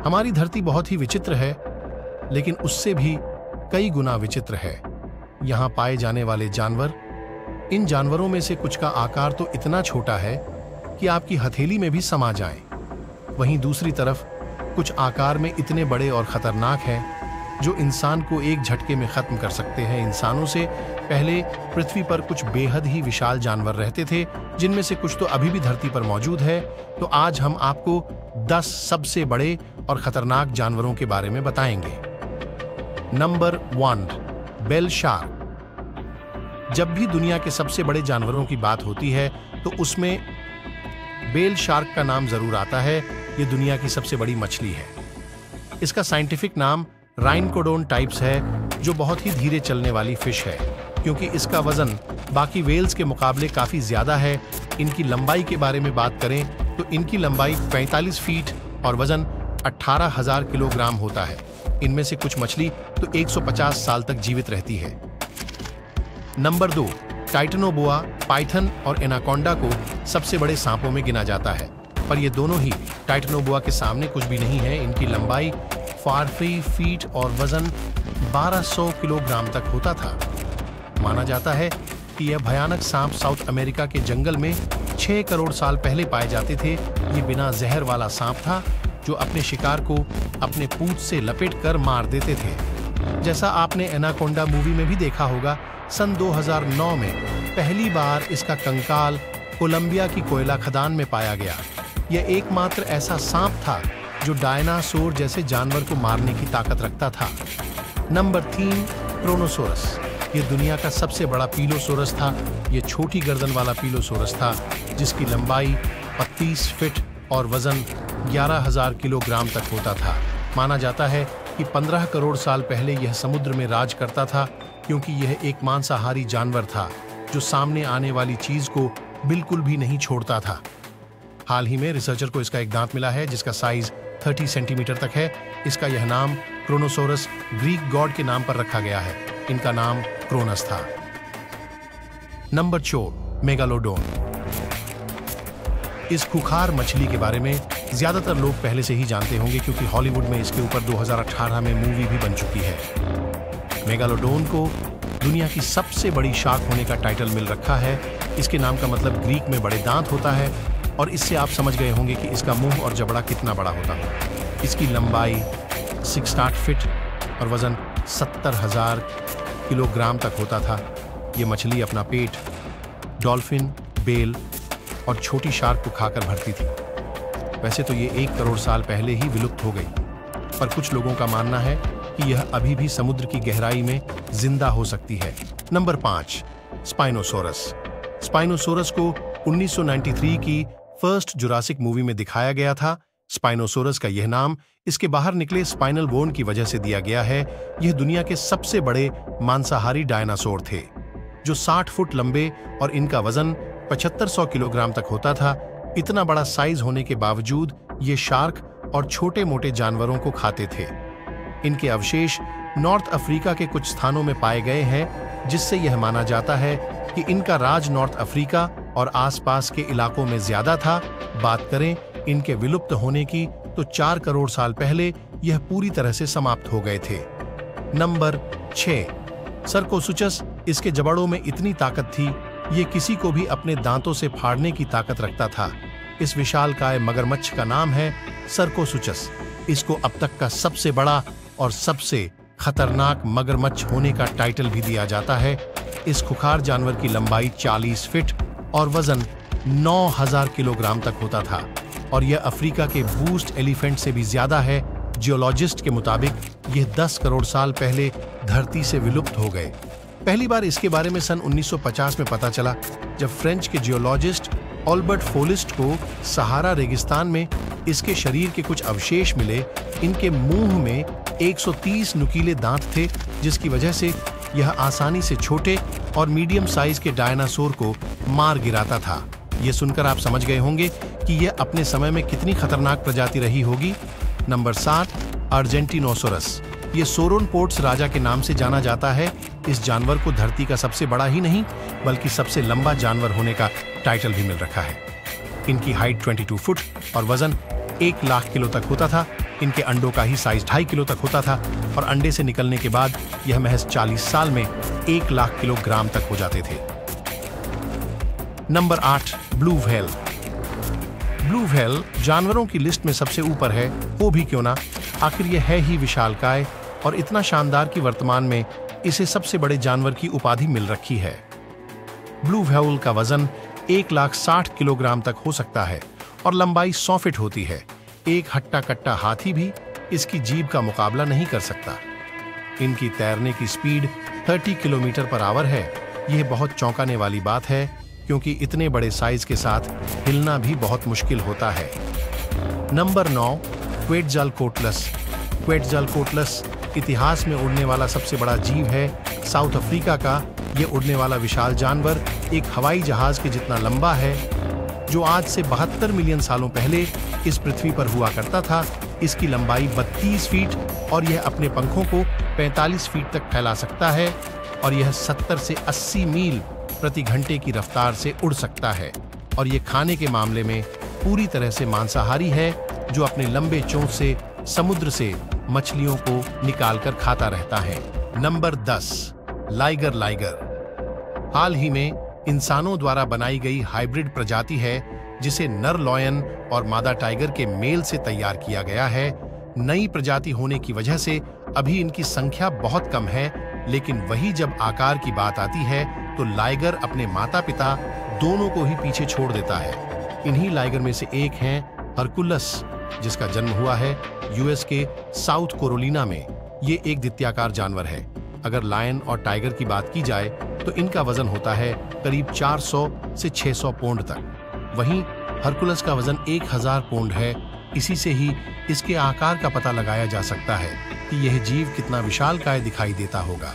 हमारी धरती बहुत ही विचित्र है, लेकिन उससे भी कई गुना विचित्र है। यहाँ पाए जाने वाले जानवर, इन जानवरों में से कुछ का आकार तो इतना छोटा है कि आपकी हथेली में भी समा जाए। वहीं दूसरी तरफ कुछ आकार में इतने बड़े और खतरनाक हैं जो इंसान को एक झटके में खत्म कर सकते हैं। इंसानों से पहले पृथ्वी पर कुछ बेहद ही विशाल जानवर रहते थे, जिनमें से कुछ तो अभी भी धरती पर मौजूद है। तो आज हम आपको 10 सबसे बड़े और खतरनाक जानवरों के बारे में बताएंगे। Number 1, bull shark. जब भी दुनिया के सबसे बड़े जानवरों की बात होती है तो उसमें बेल शार्क का नाम जरूर आता है। यह दुनिया की सबसे बड़ी मछली है। इसका साइंटिफिक नाम राइनकोडोन टाइप्स है, जो बहुत ही धीरे चलने वाली फिश है। क्योंकि इसका वजन बाकी वेल्स के मुकाबले काफी ज्यादा है। इनकी लंबाई के बारे में बात करें तो इनकी लंबाई 45 फीट और वजन 18,000 किलोग्राम होता है। इनमें से कुछ मछली तो 150 साल तक जीवित रहती है। नंबर 2, टाइटनोबोआ पाइथन और एनाकोंडा को सबसे बड़े सांपों में गिना जाता है, पर ये दोनों ही टाइटनोबोआ के सामने कुछ भी नहीं है। इनकी लंबाई 40 फीट और वजन 1200 किलोग्राम तक होता था। माना जाता है कि यह भयानक सांप साउथ अमेरिका के जंगल में 6 करोड़ साल पहले पाए जाते थे। ये बिना जहर वाला सांप था जो अपने शिकार को अपने पूंछ से लपेटकर मार देते थे। जैसा आपने एनाकोंडा मूवी में भी देखा होगा, सन 2009 में पहली बार इसका कंकाल कोलंबिया की कोयला खदान में पाया गया। यह एकमात्र ऐसा सांप था जो डायनासोर जैसे जानवर को मारने की ताकत रखता था। नंबर 3, क्रोनोसोरस। यह दुनिया का सबसे बड़ा पीलोसोरस था। यह छोटी गर्दन वाला पीलोसोरस था जिसकी लंबाई 32 फीट और वजन 11,000 किलोग्राम तक होता था। माना जाता है कि 15 करोड़ साल पहले यह समुद्र में राज करता था, क्योंकि यह एक मांसाहारी जानवर था जो सामने आने वाली चीज को बिल्कुल भी नहीं छोड़ता था। हाल ही में रिसर्चर को इसका एक दांत मिला है जिसका साइज 30 सेंटीमीटर तक है। इसका यह नाम क्रोनोसोरस ग्रीक गॉड के नाम पर रखा गया है। इनका नाम क्रोनस था। Number 4, megalodon. इस खुखार मछली के बारे में ज्यादातर लोग पहले से ही जानते होंगे, क्योंकि हॉलीवुड में इसके ऊपर 2018 में मूवी भी बन चुकी है। मेगालोडोन को दुनिया की सबसे बड़ी शार्क होने का टाइटल मिल रखा है। इसके नाम का मतलब ग्रीक में बड़े दांत होता है, और इससे आप समझ गए होंगे कि इसका मुंह और जबड़ा कितना बड़ा होता है। इसकी लंबाई 68 फीट और वजन 70,000 किलोग्राम तक होता था। ये मछली अपना पेट डॉल्फिन, बेल और छोटी शार्क को खाकर भरती थी। वैसे तो ये 1 करोड़ साल पहले ही विलुप्त हो गई, पर कुछ लोगों का मानना है कि यह अभी भी समुद्र की गहराई में जिंदा हो सकती है। Number 5, spinosaurus. स्पाइनोसोरस को 1993 की फर्स्ट जुरासिक मूवी में दिखाया गया था। स्पाइनोसोरस का यह नाम इसके बाहर निकले स्पाइनल बोन की वजह से दिया गया है। यह दुनिया के सबसे बड़े मांसाहारी डायनासोर थे, जो 60 फुट लंबे और इनका वजन 7500 किलोग्राम तक होता था। इतना बड़ा साइज होने के बावजूद ये शार्क और छोटे मोटे जानवरों को खाते थे। इनके अवशेष नॉर्थ अफ्रीका के कुछ स्थानों में पाए गए हैं, जिससे यह माना जाता है कि इनका राज नॉर्थ अफ्रीका और आसपास के इलाकों में ज्यादा था। बात करें इनके विलुप्त होने की तो 4 करोड़ साल पहले यह पूरी तरह से समाप्त हो गए थे। नंबर 6, सर्कोसुचस। इसके जबड़ों में इतनी ताकत थी, ये किसी को भी अपने दांतों से फाड़ने की ताकत रखता था। इस विशालकाय मगरमच्छ का नाम है सर्कोसुचस। इसको अब तक का सबसे बड़ा और सबसे खतरनाक मगरमच्छ होने का टाइटल भी दिया जाता है। इस खुखार जानवर की लंबाई 40 फीट और वजन 9,000 किलोग्राम तक होता था, और यह अफ्रीका के बूस्ट एलिफेंट से भी ज्यादा है। जियोलॉजिस्ट के मुताबिक यह 10 करोड़ साल पहले धरती से विलुप्त हो गए। पहली बार इसके बारे में सन 1950 में पता चला, जब फ्रेंच के जियोलॉजिस्ट ऑल्बर्ट फोलिस्ट को सहारा रेगिस्तान में इसके शरीर के कुछ अवशेष मिले। इनके मुंह में 130 नुकीले दांत थे, जिसकी वजह से यह आसानी से छोटे और मीडियम साइज के डायनासोर को मार गिराता था। यह सुनकर आप समझ गए होंगे कि यह अपने समय में कितनी खतरनाक प्रजाति रही होगी। नंबर 7, अर्जेंटिनोसोरस। ये सोरोनपोर्ट्स राजा के नाम से जाना जाता है। इस जानवर को धरती का सबसे बड़ा ही नहीं बल्कि सबसे लंबा जानवर होने का टाइटल भी मिल रखा है। इनकी हाइट 22 फुट और वजन 1 लाख किलो तक होता था। इनके अंडों का ही साइज 2.5 किलो तक होता था और अंडे से निकलने के बाद यह महज 40 साल में 1 लाख किलोग्राम तक हो जाते थे। Number 8, blue whale. Blue whale जानवरों की लिस्ट में सबसे ऊपर है, वो भी क्यों ना, आखिर यह है ही विशालकाय और इतना शानदार कि वर्तमान में इसे सबसे बड़े जानवर की उपाधि मिल रखी है। ब्लू व्हेल का वजन 1,60,000 किलोग्राम तक हो सकता है और लंबाई 100 फीट होती है। एक हट्टा कट्टा हाथी भी इसकी जीभ का मुकाबला नहीं कर सकता। इनकी तैरने की स्पीड 30 किलोमीटर पर आवर है। यह बहुत चौंकाने वाली बात है क्योंकि इतने बड़े साइज के साथ हिलना भी बहुत मुश्किल होता है। नंबर 9, क्वेटज़ालकोटलस। क्वेटज़ालकोटलस इतिहास में उड़ने वाला सबसे बड़ा जीव है। साउथ अफ्रीका का यह उड़ने वाला विशाल जानवर एक हवाई जहाज के जितना लंबा है, जो आज से 72 मिलियन सालों पहले इस पृथ्वी पर हुआ करता था। इसकी लंबाई 32 फीट और यह अपने पंखों को 45 फीट तक फैला सकता है और यह 70 से 80 मील प्रति घंटे की रफ्तार से उड़ सकता है और यह खाने के मामले में पूरी तरह से मांसाहारी है, जो अपने लंबे चोंच से समुद्र से मछलियों को निकालकर खाता रहता है। Number 10, liger. लाइगर हाल ही में इंसानों द्वारा बनाई गई हाइब्रिड प्रजाति है, जिसे नर लॉयन और मादा टाइगर के मेल से तैयार किया गया है। नई प्रजाति होने की वजह से अभी इनकी संख्या बहुत कम है, लेकिन वही जब आकार की बात आती है तो लाइगर अपने माता पिता दोनों को ही पीछे छोड़ देता है। इन्हीं लाइगर में से एक हैं हरकुलस, जिसका जन्म हुआ है यूएस के साउथ कैरोलिना में। ये एक द्वितीयाकार जानवर है। अगर लायन और टाइगर की बात की जाए तो इनका वजन होता है करीब 400 से 600 पौंड तक। वहीं हरकुलस का वजन 1000 पौंड है। इसी से ही इसके आकार का पता लगाया जा सकता है कि यह जीव कितना विशालकाय दिखाई देता होगा।